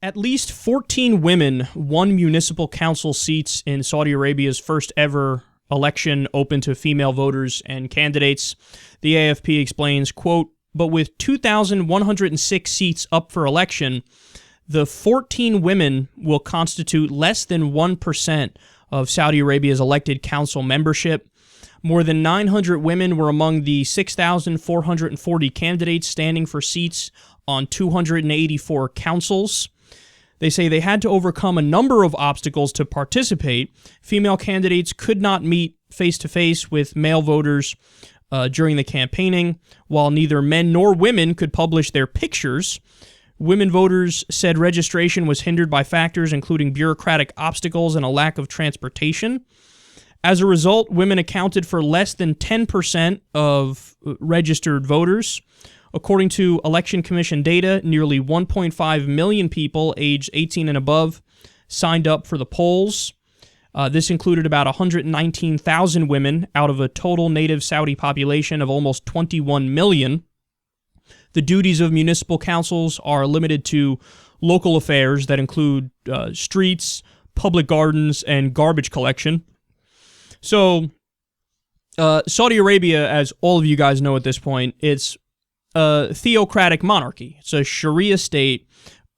At least 14 women won municipal council seats in Saudi Arabia's first ever election open to female voters and candidates. The AFP explains, quote, "But with 2,106 seats up for election, the 14 women will constitute less than 1% of Saudi Arabia's elected council membership. More than 900 women were among the 6,440 candidates standing for seats on 284 councils. They say they had to overcome a number of obstacles to participate. Female candidates could not meet face-to-face with male voters during the campaigning, while neither men nor women could publish their pictures. Women voters said registration was hindered by factors including bureaucratic obstacles and a lack of transportation. As a result, women accounted for less than 10% of registered voters. According to Election Commission data, nearly 1.5 million people aged 18 and above signed up for the polls. This included about 119,000 women out of a total native Saudi population of almost 21 million. The duties of municipal councils are limited to local affairs that include streets, public gardens, and garbage collection. So, Saudi Arabia, as all of you guys know at this point, it's a theocratic monarchy. It's a Sharia state,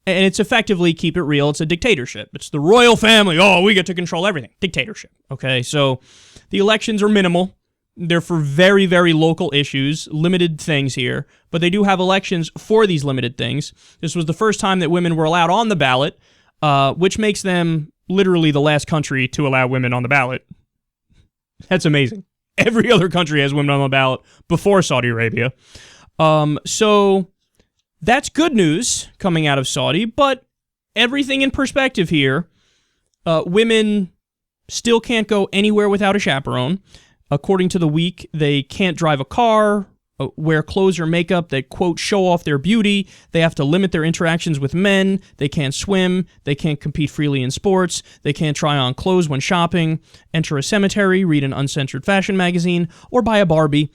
and it's effectively, keep it real, it's a dictatorship. It's the royal family. Oh, we get to control everything. Dictatorship. Okay, so the elections are minimal. They're for very, very local issues, limited things here, but they do have elections for these limited things. This was the first time that women were allowed on the ballot, which makes them literally the last country to allow women on the ballot. That's amazing. Every other country has women on the ballot before Saudi Arabia. So that's good news coming out of Saudi, but everything in perspective here, women still can't go anywhere without a chaperone. According to The Week, they can't drive a car, wear clothes or makeup that, quote, show off their beauty. They have to limit their interactions with men. They can't swim. They can't compete freely in sports. They can't try on clothes when shopping, enter a cemetery, read an uncensored fashion magazine, or buy a Barbie.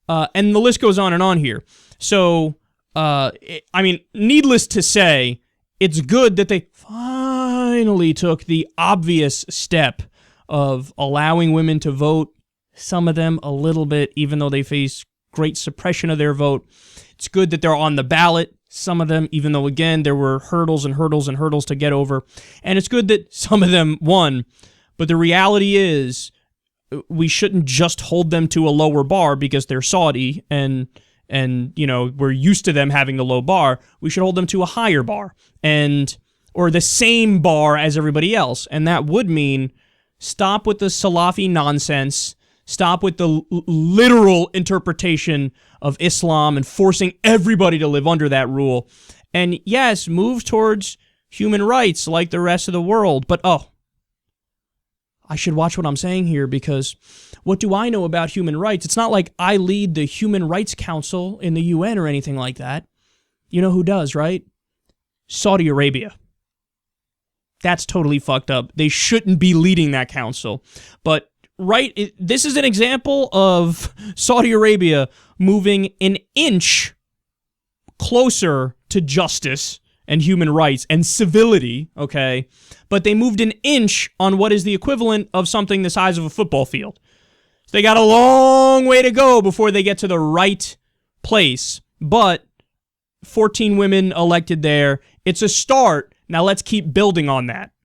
And the list goes on and on here. So, needless to say, it's good that they finally took the obvious step of allowing women to vote, some of them a little bit, even though they face great suppression of their vote. It's good that they're on the ballot, some of them, even though, again, there were hurdles and hurdles and hurdles to get over. And it's good that some of them won. But the reality is, we shouldn't just hold them to a lower bar because they're Saudi and we're used to them having the low bar. We should hold them to a higher bar or the same bar as everybody else. And that would mean stop with the Salafi nonsense. Stop with the literal interpretation of Islam and forcing everybody to live under that rule. And yes, move towards human rights like the rest of the world. But I should watch what I'm saying here, because what do I know about human rights? It's not like I lead the Human Rights Council in the UN or anything like that. You know who does, right? Saudi Arabia. That's totally fucked up. They shouldn't be leading that council. But this is an example of Saudi Arabia moving an inch closer to justice and human rights and civility, okay? But they moved an inch on what is the equivalent of something the size of a football field. So they got a long way to go before they get to the right place. But 14 women elected there. It's a start. Now let's keep building on that.